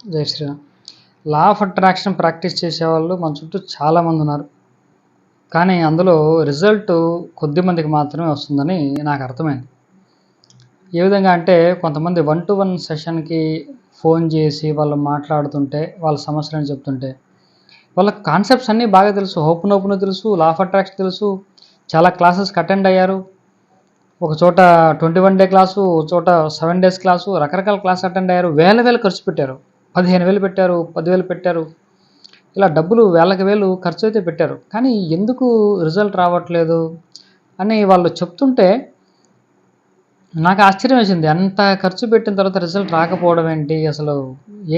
జై Shriram. Law of attraction practice చేసేవాళ్ళు మన చుట్టూ చాలామంది ఉన్నారు. కానీ అందులో రిజల్ట్ కొద్ది మందికి మాత్రమే వస్తుందని నాకు అర్థమైంది. ఏ విధంగా అంటే కొంతమంది 1-to-1 సెషన్‌కి ఫోన్ చేసి వాళ్ళు మాట్లాడుతుంటే, వాళ్ళ సమస్యలని చెప్తుంటే, వాళ్ళకి కాన్సెప్ట్స్ అన్నీ బాగా తెలుసు. ఓపెన్ తెలుసు, లా ఆఫ్ అట్రాక్షన్ తెలుసు, చాలా క్లాసెస్‌కి అటెండ్ అయ్యారు. ఒక చోట 21 డే క్లాసు, ఒక చోట 7 డేస్ క్లాసు, రకరకాల క్లాస్ అటెండ్ అయ్యారు. వేల ఖర్చు పెట్టారు. 15,000 పెట్టారు, 10,000 పెట్టారు. ఇలా డబ్బులు వేలకు వేలు ఖర్చు అయితే పెట్టారు. కానీ ఎందుకు రిజల్ట్ రావట్లేదు అని వాళ్ళు చెప్తుంటే నాకు ఆశ్చర్యం వేసింది. అంత ఖర్చు పెట్టిన తర్వాత రిజల్ట్ రాకపోవడం ఏంటి? అసలు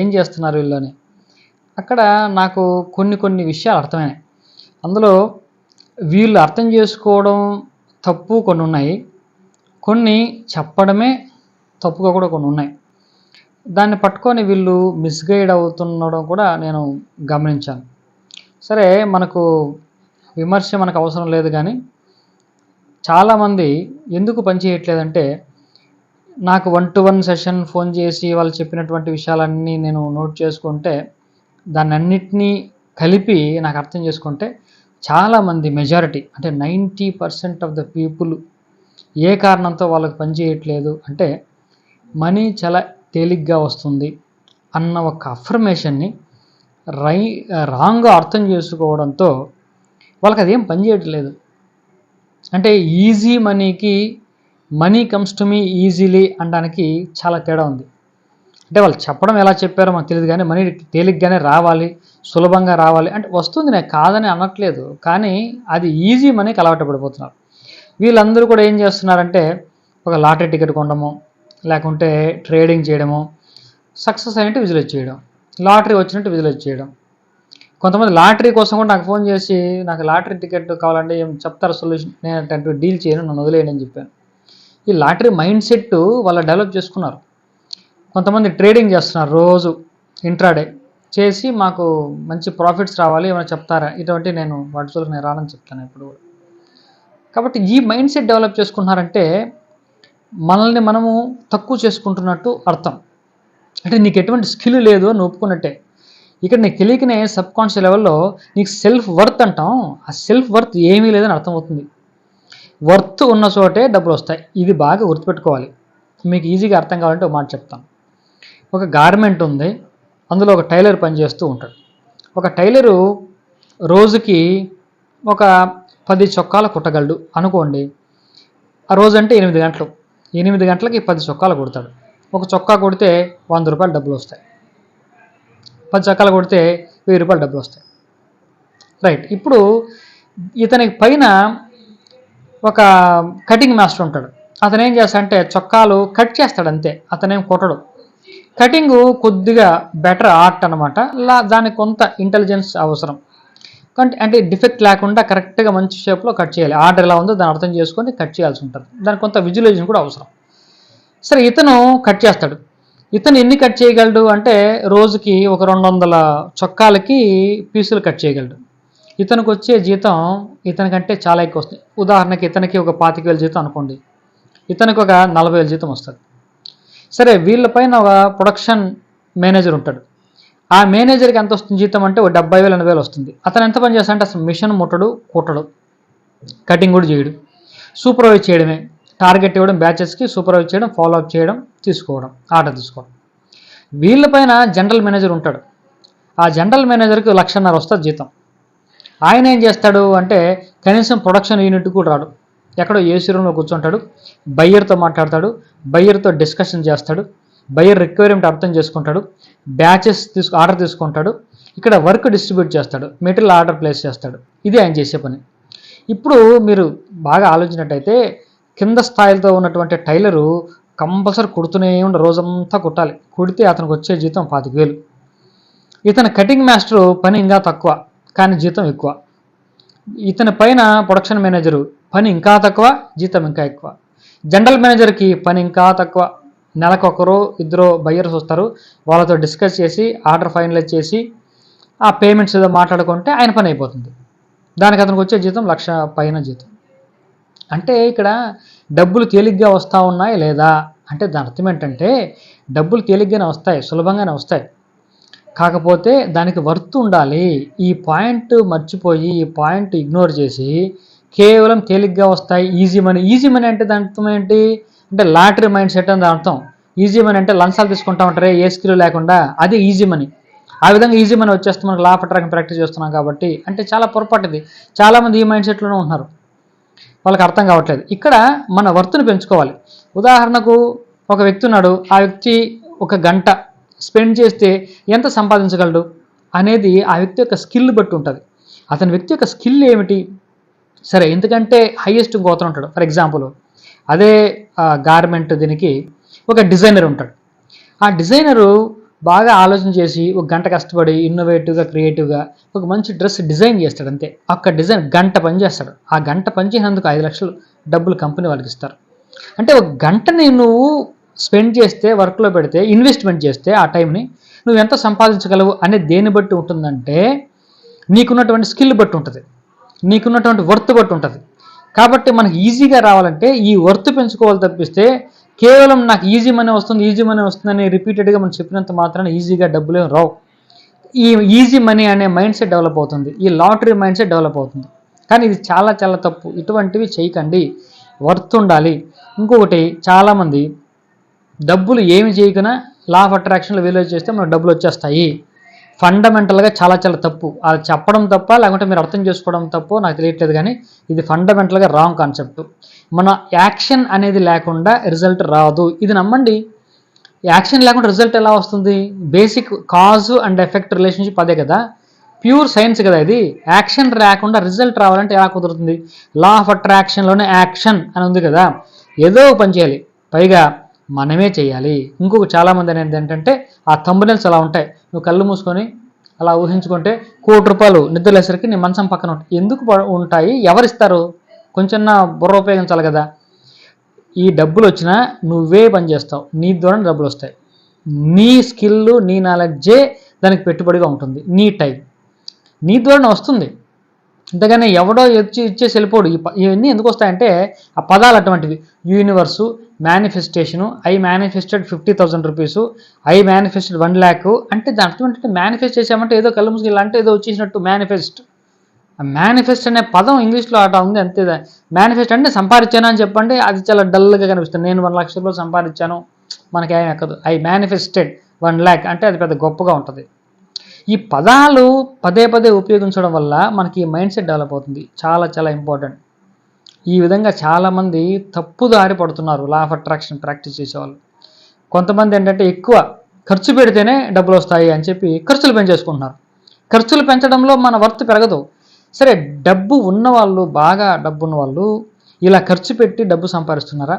ఏం చేస్తున్నారు వీళ్ళు అని. అక్కడ నాకు కొన్ని విషయాలు అర్థమైనాయి. అందులో వీళ్ళు అర్థం చేసుకోవడం తప్పు కొన్ని ఉన్నాయి. కొన్ని చెప్పడమే తప్పుగా కూడా కొన్ని ఉన్నాయి. దాన్ని పట్టుకొని వీళ్ళు మిస్గైడ్ అవుతుండడం కూడా నేను గమనించాను. సరే, మనకు విమర్శ మనకు అవసరం లేదు, కానీ చాలామంది ఎందుకు పనిచేయట్లేదంటే, నాకు 1-to-1 సెషన్ ఫోన్ చేసి వాళ్ళు చెప్పినటువంటి విషయాలన్నీ నేను నోట్ చేసుకుంటే, దాన్నన్నిటినీ కలిపి నాకు అర్థం చేసుకుంటే, చాలామంది మెజారిటీ అంటే 90% ఆఫ్ ద పీపుల్ ఏ కారణంతో వాళ్ళకి పనిచేయట్లేదు అంటే, మనీ చాలా తేలిగ్గా వస్తుంది అన్న ఒక అఫర్మేషన్ని రాంగ్గా అర్థం చేసుకోవడంతో వాళ్ళకి అదేం పనిచేయట్లేదు. అంటే ఈజీ మనీకి money comes to me easily అనడానికి చాలా తేడా ఉంది. అంటే వాళ్ళు చెప్పడం ఎలా చెప్పారో మనకు తెలియదు, కానీ మనీ తేలిగ్గానే రావాలి, సులభంగా రావాలి అంటే వస్తుంది. నేను కాదని అనట్లేదు, కానీ అది ఈజీ మనీకి అలవాటు పడిపోతున్నారు. వీళ్ళందరూ కూడా ఏం చేస్తున్నారంటే, ఒక లాటరీ టికెట్ కొనడము, లేకుంటే ట్రేడింగ్ చేయడము, సక్సెస్ అయినట్టు విజువలైజ్ చేయడం, లాటరీ వచ్చినట్టు విజువలైజ్ చేయడం. కొంతమంది లాటరీ కోసం కూడా నాకు ఫోన్ చేసి, నాకు లాటరీ టికెట్ కావాలంటే ఏం చెప్తారు సొల్యూషన్, నేను అటువంటి డీల్ చేయను, నన్ను వదిలేయండి అని చెప్పాను. ఈ లాటరీ మైండ్ సెట్ వాళ్ళు డెవలప్ చేసుకున్నారు. కొంతమంది ట్రేడింగ్ చేస్తున్నారు, రోజు ఇంట్రాడే చేసి మాకు మంచి ప్రాఫిట్స్ రావాలి, ఏమైనా చెప్తారా, ఇటువంటి నేను వాటి జోలికి నేను రానని చెప్తాను ఎప్పుడు కూడా. కాబట్టి ఈ మైండ్ సెట్ డెవలప్ చేసుకున్నారంటే మనల్ని మనము తక్కువ చేసుకుంటున్నట్టు అర్థం. అంటే నీకు ఎటువంటి స్కిల్ లేదు అని ఒప్పుకున్నట్టే. ఇక్కడ నీకు తెలియకనే సబ్కాన్షియస్ లెవెల్లో నీకు సెల్ఫ్ వర్త్ అంటాం, ఆ సెల్ఫ్ వర్త్ ఏమీ లేదని అర్థమవుతుంది. వర్త్ ఉన్న చోటే డబ్బులు వస్తాయి. ఇది బాగా గుర్తుపెట్టుకోవాలి. మీకు ఈజీగా అర్థం కావాలంటే ఒక మాట చెప్తాను. ఒక గార్మెంట్ ఉంది, అందులో ఒక టైలర్ పనిచేస్తూ ఉంటాడు. ఒక టైలరు రోజుకి ఒక 10 చొక్కాలు కుట్టగలడు అనుకోండి. ఆ రోజు అంటే 8 గంటలు, 8 గంటలకి 10 చొక్కాలు కుడతాడు. ఒక చొక్కా కొడితే 100 రూపాయలు డబ్బులు వస్తాయి. 10 చొక్కాలు కొడితే 1000 రూపాయలు డబ్బులు వస్తాయి. రైట్. ఇప్పుడు ఇతనికి పైన ఒక కటింగ్ మాస్టర్ ఉంటాడు. అతను ఏం చేస్తాడంటే చొక్కాలు కట్ చేస్తాడు అంతే, అతనేం కొట్టడు. కటింగ్ కొద్దిగా బెటర్ ఆర్ట్ అనమాట. దానికి కొంత ఇంటెలిజెన్స్ అవసరం. అంటే డిఫెక్ట్ లేకుండా కరెక్ట్గా మంచి షేప్లో కట్ చేయాలి. ఆర్డర్ ఎలా ఉందో దాన్ని అర్థం చేసుకొని కట్ చేయాల్సి ఉంటుంది. దానికి కొంత విజువలైజేషన్ కూడా అవసరం. సరే, ఇతను కట్ చేస్తాడు. ఇతను ఎన్ని కట్ చేయగలడు అంటే రోజుకి ఒక 200 చొక్కాలకి పీసులు కట్ చేయగలడు. ఇతనికి వచ్చే జీతం ఇతనికంటే చాలా ఎక్కువ వస్తుంది. ఉదాహరణకి ఇతనికి ఒక 25,000 జీతం అనుకోండి, ఇతనికి ఒక 40,000 జీతం వస్తుంది. సరే, వీళ్ళపైన ఒక ప్రొడక్షన్ మేనేజర్ ఉంటాడు. ఆ మేనేజర్కి ఎంత వస్తుంది జీతం అంటే ఒక 70,000 80,000 వస్తుంది. అతను ఎంత పని చేస్తాడంటే అసలు మిషన్ ముట్టడు, కుట్టడు, కటింగ్ కూడా చేయడు, సూపర్వైజ్ చేయడమే. టార్గెట్ ఇవ్వడం, బ్యాచెస్కి సూపర్వైజ్ చేయడం, ఫాలో అప్ చేయడం, తీసుకోవడం, ఆర్డర్ తీసుకోవడం. వీళ్ళపైన జనరల్ మేనేజర్ ఉంటాడు. ఆ జనరల్ మేనేజర్కి 1,50,000 వస్తుంది జీతం. ఆయన ఏం చేస్తాడు అంటే కనీసం ప్రొడక్షన్ యూనిట్ కూడా రాడు. ఎక్కడో ఏసీ రూమ్లో కూర్చుంటాడు, బయ్యర్తో మాట్లాడతాడు, బయ్యర్తో డిస్కషన్ చేస్తాడు, బయ్యర్ రిక్వైర్మెంట్ అర్థం చేసుకుంటాడు, బ్యాచెస్ ఆర్డర్ తీసుకుంటాడు, ఇక్కడ వర్క్ డిస్ట్రిబ్యూట్ చేస్తాడు, మెటీరియల్ ఆర్డర్ ప్లేస్ చేస్తాడు. ఇది ఆయన చేసే పని. ఇప్పుడు మీరు బాగా ఆలోచించినట్టయితే కింద స్థాయిలో ఉన్నటువంటి టైలరు కంపల్సరీ కుడుతూనే ఉండి రోజంతా కుట్టాలి. కుడితే అతనికి వచ్చే జీతం 25,000. ఇతను కటింగ్ మాస్టరు పని ఇంకా తక్కువ కానీ జీతం ఎక్కువ. ఇతని పైన ప్రొడక్షన్ మేనేజరు పని ఇంకా తక్కువ, జీతం ఇంకా ఎక్కువ. జనరల్ మేనేజర్కి పని ఇంకా తక్కువ. నెలకు ఒకరు ఇద్దరు బయ్యర్స్ వస్తారు, వాళ్ళతో డిస్కస్ చేసి ఆర్డర్ ఫైనలైజ్ చేసి ఆ పేమెంట్స్ ఏదో మాట్లాడుకుంటే ఆయన పని అయిపోతుంది. దానికి అతనికి వచ్చే జీతం 1,00,000 పైన జీతం. అంటే ఇక్కడ డబ్బులు తేలిగ్గా వస్తూ ఉన్నాయి లేదా అంటే దాని అర్థం ఏంటంటే డబ్బులు తేలిగ్గానే వస్తాయి, సులభంగానే వస్తాయి. కాకపోతే దానికి వర్త్ ఉండాలి. ఈ పాయింట్ మర్చిపోయి, ఈ పాయింట్ ఇగ్నోర్ చేసి కేవలం తేలిగ్గా వస్తాయి ఈజీ మనీ. ఈజీ మనీ అంటే దాని అర్థం ఏంటి? అంటే లాటరీ మైండ్ సెట్ అని దాని అర్థం. ఈజీ మనీ అంటే లంచాలు తీసుకుంటా ఉంటారే ఏ స్కిల్ లేకుండా, అది ఈజీ మనీ. ఆ విధంగా ఈజీ మనీ వచ్చేస్తే మనకు లా ఆఫ్ అట్రాక్షన్ ప్రాక్టీస్ చేస్తున్నాం కాబట్టి. అంటే చాలా పొరపాటు ఇది. చాలామంది ఈ మైండ్ సెట్లోనే ఉంటున్నారు, వాళ్ళకి అర్థం కావట్లేదు. ఇక్కడ మన వర్త్ని పెంచుకోవాలి. ఉదాహరణకు ఒక వ్యక్తి ఉన్నాడు, ఆ వ్యక్తి ఒక గంట స్పెండ్ చేస్తే ఎంత సంపాదించగలడు అనేది ఆ వ్యక్తి యొక్క స్కిల్ బట్టి ఉంటుంది. అతని వ్యక్తి యొక్క స్కిల్ ఏమిటి? సరే, ఎందుకంటే హైయెస్ట్ ఇంకోతను ఉంటాడు. ఫర్ ఎగ్జాంపుల్ అదే గార్మెంట్ దీనికి ఒక డిజైనర్ ఉంటాడు. ఆ డిజైనరు బాగా ఆలోచన చేసి ఒక గంట కష్టపడి ఇన్నోవేటివ్గా, క్రియేటివ్గా ఒక మంచి డ్రెస్ డిజైన్ చేస్తాడు. అంతే, ఒక్క డిజైన్ గంట పని చేస్తాడు. ఆ గంట పని చేసినందుకు 5 లక్షలు డబ్బులు కంపెనీ వాళ్ళకి ఇస్తారు. అంటే ఒక గంటని నువ్వు స్పెండ్ చేస్తే, వర్క్లో పెడితే, ఇన్వెస్ట్మెంట్ చేస్తే ఆ టైంని నువ్వు ఎంత సంపాదించగలవు అనేది దేన్ని బట్టి ఉంటుందంటే నీకున్నటువంటి స్కిల్ బట్టి ఉంటుంది, నీకున్నటువంటి వర్త్ బట్టి ఉంటుంది. కాబట్టి మనకి ఈజీగా రావాలంటే ఈ వర్త్ పెంచుకోవాలి తప్పిస్తే కేవలం నాకు ఈజీ మనీ వస్తుందని రిపీటెడ్గా మనం చెప్పినంత మాత్రాన ఈజీగా డబ్బులే రావు. ఈ ఈజీ మనీ అనే మైండ్ సెట్ డెవలప్ అవుతుంది, ఈ లాటరీ మైండ్ సెట్ డెవలప్ అవుతుంది. కానీ ఇది చాలా చాలా తప్పు. ఇటువంటివి చేయకండి, వర్త్ ఉండాలి. ఇంకొకటి, చాలామంది డబ్బులు ఏమి చేయకనా లా ఆఫ్ అట్రాక్షన్లో విలువ చేస్తే మనకు డబ్బులు వచ్చేస్తాయి. ఫండమెంటల్గా చాలా చాలా తప్పు. అది చెప్పడం తప్ప, లేకుంటే మీరు అర్థం చేసుకోవడం తప్పో నాకు తెలియట్లేదు, కానీ ఇది ఫండమెంటల్గా రాంగ్ కాన్సెప్ట్. మన యాక్షన్ అనేది లేకుండా రిజల్ట్ రాదు, ఇది నమ్మండి. యాక్షన్ లేకుండా రిజల్ట్ ఎలా వస్తుంది? Basic cause and effect relationship అదే కదా, ప్యూర్ సైన్స్ కదా ఇది. యాక్షన్ లేకుండా రిజల్ట్ రావాలంటే ఎలా కుదురుతుంది? లా ఆఫ్ అట్రాక్షన్లోనే యాక్షన్ అని ఉంది కదా, ఏదో పని చేయాలి, పైగా మనమే చేయాలి. ఇంకొక చాలామంది అనేది ఏంటంటే ఆ థంబ్నెయిల్స్ అలా ఉంటాయి, నువ్వు కళ్ళు మూసుకొని అలా ఊహించుకుంటే ₹1,00,00,000 నిద్రలేసరికి నీ మంచం పక్కన ఉంటాయి. ఎందుకు ఉంటాయి? ఎవరిస్తారు? కొంచెం బుర్ర ఉపయోగించాలి కదా. ఈ డబ్బులు వచ్చినా నువ్వే పని చేస్తావు, నీ ద్వారా డబ్బులు వస్తాయి. నీ స్కిల్, నీ నాలెడ్జే దానికి పెట్టుబడిగా ఉంటుంది, నీ టైం నీ ద్వారానే వస్తుంది. అంతేగాని ఎవడో ఇచ్చేసి వెళ్ళిపోడు. ఇవన్నీ ఎందుకు వస్తాయంటే ఆ పదాలు అటువంటివి. Universe, manifestation, I manifested ₹50,000, I manifested 1 lakh అంటే దాని అర్థం ఏంటంటే మేనిఫెస్ట్ చేసామంటే ఏదో కళ్ళు మూసుకెళ్ళి అంటే ఏదో వచ్చేసినట్టు. మేనిఫెస్ట్ అనే పదం ఇంగ్లీష్లో అలా ఉంది అంతే. మేనిఫెస్ట్ అంటే సంపాదించాను అని చెప్పండి, అది చాలా డల్గా కనిపిస్తుంది. నేను ₹1,00,000 సంపాదించాను, మనకేం ఎక్కదు. ఐ మేనిఫెస్టెడ్ 1 lakh అంటే అది పెద్ద గొప్పగా ఉంటుంది. ఈ పదాలు పదే పదే ఉపయోగించడం వల్ల మనకి ఈ మైండ్ సెట్ డెవలప్ అవుతుంది. చాలా చాలా ఇంపార్టెంట్. ఈ విధంగా చాలామంది తప్పుదారి పడుతున్నారు లా ఆఫ్ అట్రాక్షన్ ప్రాక్టీస్ చేసేవాళ్ళు. కొంతమంది ఏంటంటే ఎక్కువ ఖర్చు పెడితేనే డబ్బులు వస్తాయి అని చెప్పి ఖర్చులు పెంచేసుకుంటున్నారు. ఖర్చులు పెంచడంలో మన వర్త్ పెరగదు. సరే, డబ్బు ఉన్నవాళ్ళు, బాగా డబ్బు ఉన్నవాళ్ళు ఇలా ఖర్చు పెట్టి డబ్బు సంపాదిస్తున్నారా?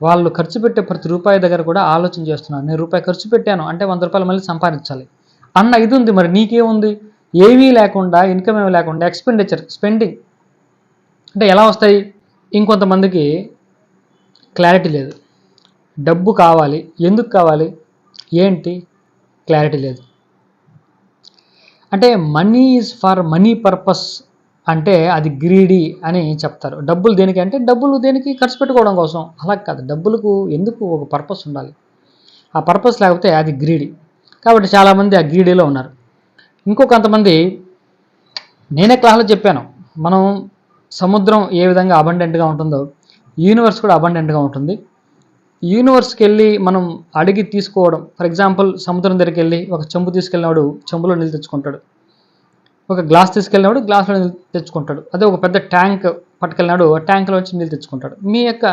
వాళ్ళు ఖర్చు పెట్టే ప్రతి రూపాయి దగ్గర కూడా ఆలోచన చేస్తున్నారు, నేను రూపాయి ఖర్చు పెట్టాను అంటే ₹100 మళ్ళీ సంపాదించాలి అన్న ఇది ఉంది. మరి నీకేముంది? ఏమీ లేకుండా, ఇన్కమ్ ఏమీ లేకుండా స్పెండింగ్ అంటే ఎలా వస్తాయి? ఇంకొంతమందికి క్లారిటీ లేదు, డబ్బు కావాలి, ఎందుకు కావాలి, ఏంటి, క్లారిటీ లేదు. అంటే money is for money purpose అంటే అది గ్రీడీ అని చెప్తారు. డబ్బులు దేనికి అంటే డబ్బులు దేనికి ఖర్చు పెట్టుకోవడం కోసం. అలా కాదు, డబ్బులకు ఎందుకు ఒక పర్పస్ ఉండాలి. ఆ పర్పస్ లేకపోతే అది గ్రీడీ. కాబట్టి చాలామంది ఆ గ్రీడీలో ఉన్నారు. ఇంకొంతమంది, నేనే క్లాస్లో చెప్పాను, మనం సముద్రం ఏ విధంగా అబండెంట్గా ఉంటుందో యూనివర్స్ కూడా అబండెంట్గా ఉంటుంది. యూనివర్స్కి వెళ్ళి మనం అడిగి తీసుకోవడం. ఫర్ ఎగ్జాంపుల్ సముద్రం దగ్గరికి వెళ్ళి ఒక చెంబు తీసుకెళ్ళినవాడు చెంబులో నీళ్ళు తెచ్చుకుంటాడు, ఒక గ్లాస్ తీసుకెళ్ళినవాడు గ్లాస్లో నీళ్ళు తెచ్చుకుంటాడు. అదే ఒక పెద్ద ట్యాంక్ పట్టుకెళ్ళినాడు ఆ ట్యాంక్లో వచ్చి నీళ్ళు తెచ్చుకుంటాడు. మీ యొక్క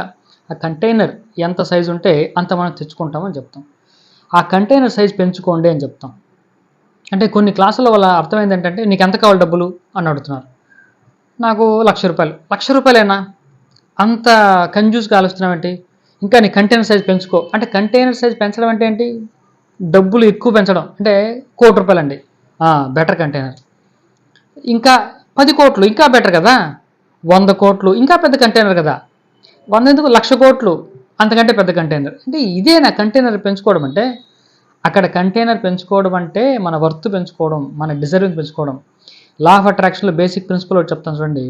ఆ కంటైనర్ ఎంత సైజు ఉంటే అంత మనం తెచ్చుకుంటామని చెప్తాం. ఆ కంటైనర్ సైజ్ పెంచుకోండి అని చెప్తాం. అంటే కొన్ని క్లాసుల వల్ల అర్థమైంది ఏంటంటే నీకు ఎంత కావాలి డబ్బులు అని అడుగుతున్నారు. నాకు ₹1,00,000. ₹1,00,000 అంత కన్జ్యూస్గా ఆలోచిస్తున్నావేంటి? ఇంకా నీ కంటైనర్ సైజ్ పెంచుకో అంటే కంటైనర్ సైజ్ పెంచడం అంటే ఏంటి? డబ్బులు ఎక్కువ పెంచడం అంటే ₹1,00,00,000 అండి, బెటర్ కంటైనర్. ఇంకా 10 కోట్లు ఇంకా బెటర్ కదా, 100 కోట్లు ఇంకా పెద్ద కంటైనర్ కదా, 100 ఎందుకు, 1,00,000 కోట్లు అంతకంటే పెద్ద కంటైనర్. అంటే ఇదే నా కంటైనర్ పెంచుకోవడం అంటే. అక్కడ కంటైనర్ పెంచుకోవడం అంటే మన వర్త్ పెంచుకోవడం, మన డిజర్వింగ్ పెంచుకోవడం. లా ఆఫ్ అట్రాక్షన్లో బేసిక్ ప్రిన్సిపల్ ఒకటి చెప్తాను చూడండి.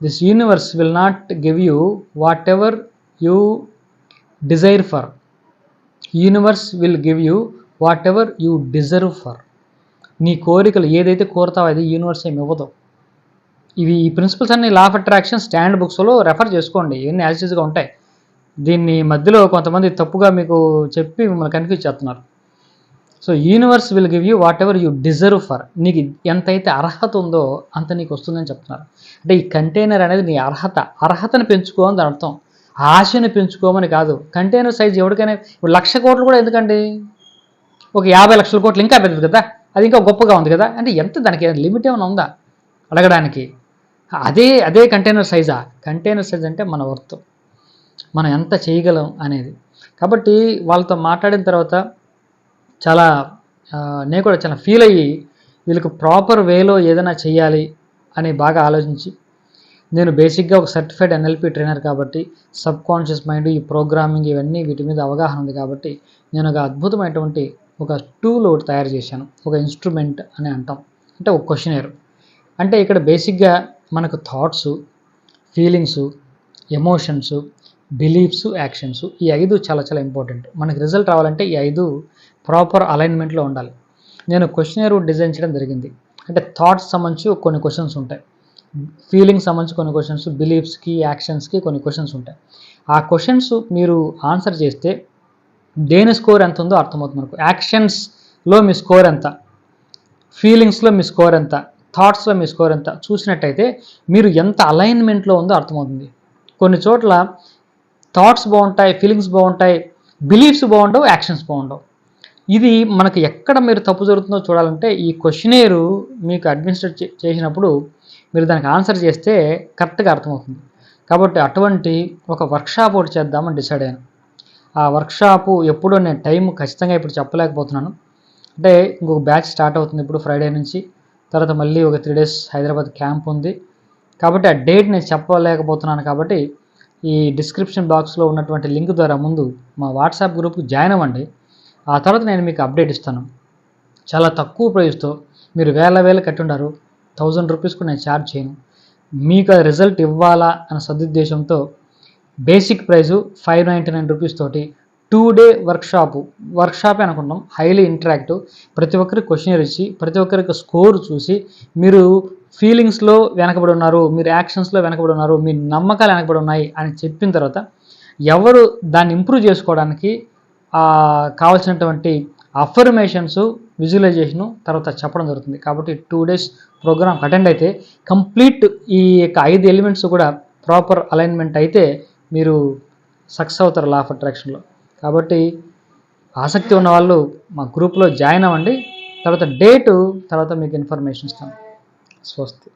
This universe will not give you what ever you desire for, universe will give you what ever you deserve for. నీ కోరికలు ఏదైతే కోరుతావో అది యూనివర్స్ ఏమి ఇవ్వదు. ఈ ప్రిన్సిపల్స్ అన్ని లా ఆఫ్ అట్రాక్షన్ స్టాండ్ బుక్స్లో రెఫర్ చేసుకోండి, ఇవన్నీ యాజిటీస్గా ఉంటాయి. దీన్ని మధ్యలో కొంతమంది తప్పుగా మీకు చెప్పి మిమ్మల్ని కన్ఫ్యూజ్ చేస్తున్నారు. So universe will give you what ever you deserve for. నీకు ఎంతైతే అర్హత ఉందో అంత నీకు వస్తుందని చెప్తున్నారు. అంటే ఈ కంటైనర్ అనేది నీ అర్హతను పెంచుకోమని దాని అర్థం, ఆశను పెంచుకోమని కాదు. కంటైనర్ సైజ్ ఎవరికైనా ఇప్పుడు 1,00,000 కోట్లు కూడా ఎందుకండి, ఒక 50,00,000 కోట్లు ఇంకా పెద్దది కదా, అది ఇంకా గొప్పగా ఉంది కదా. అంటే ఎంత దానికి లిమిట్ ఏమైనా ఉందా అడగడానికి? అదే కంటైనర్ సైజా? కంటైనర్ సైజ్ అంటే మన వర్త్, మనం ఎంత చేయగలం అనేది. కాబట్టి వాళ్ళతో మాట్లాడిన తర్వాత నేను కూడా చాలా ఫీల్ అయ్యి వీళ్ళకి ప్రాపర్ వేలో ఏదైనా చేయాలి అని బాగా ఆలోచించి, నేను బేసిక్గా ఒక సర్టిఫైడ్ NLP ట్రైనర్ కాబట్టి సబ్ కాన్షియస్ మైండ్, ఈ ప్రోగ్రామింగ్ ఇవన్నీ వీటి మీద అవగాహన ఉంది కాబట్టి నేను ఒక అద్భుతమైనటువంటి ఒక టూల్ ఒకటి తయారు చేశాను. ఒక ఇన్స్ట్రుమెంట్ అని అంటాం, అంటే ఒక క్వశ్చనర్. అంటే ఇక్కడ బేసిక్గా మనకు thoughts, feelings, emotions, beliefs, actions, ఈ 5 చాలా చాలా ఇంపార్టెంట్. మనకి రిజల్ట్ రావాలంటే ఈ 5 ప్రాపర్ అలైన్మెంట్లో ఉండాలి. నేను క్వశ్చనర్ డిజైన్ చేయడం జరిగింది. అంటే థాట్స్ సంబంధించి కొన్ని క్వశ్చన్స్ ఉంటాయి, ఫీలింగ్స్ సంబంధించి కొన్ని క్వశ్చన్స్, బిలీఫ్స్కి, యాక్షన్స్కి కొన్ని క్వశ్చన్స్ ఉంటాయి. ఆ క్వశ్చన్స్ మీరు ఆన్సర్ చేస్తే దేని స్కోర్ ఎంత ఉందో అర్థమవుతుంది మనకు. యాక్షన్స్లో మీ స్కోర్ ఎంత, ఫీలింగ్స్లో మీ స్కోర్ ఎంత, థాట్స్లో మీ స్కోర్ ఎంత చూసినట్టయితే మీరు ఎంత అలైన్మెంట్లో ఉందో అర్థమవుతుంది. కొన్ని చోట్ల థాట్స్ బాగుంటాయి, ఫీలింగ్స్ బాగుంటాయి, బిలీఫ్స్ బాగుండవు, యాక్షన్స్ బాగుండవు. ఇది మనకి ఎక్కడ మీరు తప్పు జరుగుతుందో చూడాలంటే ఈ క్వశ్చనేరు మీకు అడ్మినిస్ట్రేట్ చేసినప్పుడు మీరు దానికి ఆన్సర్ చేస్తే కరెక్ట్గా అర్థమవుతుంది. కాబట్టి అటువంటి ఒక వర్క్షాప్ ఒకటి చేద్దామని డిసైడ్ అయ్యాను. ఆ వర్క్షాపు ఎప్పుడో నేను టైం ఖచ్చితంగా ఇప్పుడు చెప్పలేకపోతున్నాను. అంటే ఇంకొక బ్యాచ్ స్టార్ట్ అవుతుంది ఇప్పుడు ఫ్రైడే నుంచి, తర్వాత మళ్ళీ ఒక 3 days హైదరాబాద్ క్యాంప్ ఉంది. కాబట్టి ఆ డేట్ నేను చెప్పలేకపోతున్నాను. కాబట్టి ఈ డిస్క్రిప్షన్ బాక్స్లో ఉన్నటువంటి లింక్ ద్వారా ముందు మా వాట్సాప్ గ్రూప్కి జాయిన్ అవ్వండి. ఆ తర్వాత నేను మీకు అప్డేట్ ఇస్తాను. చాలా తక్కువ ప్రైస్తో మీరు వేల కట్టుండారు, 1000 రూపీస్ కూడా నేను ఛార్జ్ చేయను. మీకు అది రిజల్ట్ ఇవ్వాలా అన్న సదుద్దేశంతో బేసిక్ ప్రైజు 599 రూపీస్ తోటి 2 day వర్క్షాపే అనుకుంటాం. Highly interactive. ప్రతి ఒక్కరికి క్వశ్చనర్ ఇచ్చి ప్రతి ఒక్కరికి స్కోర్ చూసి మీరు ఫీలింగ్స్లో వెనకబడి ఉన్నారు, మీరు యాక్షన్స్లో వెనకబడి ఉన్నారు, మీ నమ్మకాలు వెనకబడి ఉన్నాయి అని చెప్పిన తర్వాత ఎవరు దాన్ని ఇంప్రూవ్ చేసుకోవడానికి కావాల్సినటువంటి అఫర్మేషన్స్, విజువలైజేషను తర్వాత చెప్పడం జరుగుతుంది. కాబట్టి 2 days ప్రోగ్రామ్ అటెండ్ అయితే కంప్లీట్ ఈ యొక్క 5 ఎలిమెంట్స్ కూడా ప్రాపర్ అలైన్మెంట్ అయితే మీరు సక్సెస్ అవుతారు లా ఆఫ్ అట్రాక్షన్లో. కాబట్టి ఆసక్తి ఉన్న వాళ్ళు మా గ్రూప్లో జాయిన్ అవ్వండి. తర్వాత డేటు తర్వాత మీకు ఇన్ఫర్మేషన్ ఇస్తాను. స్వస్తి.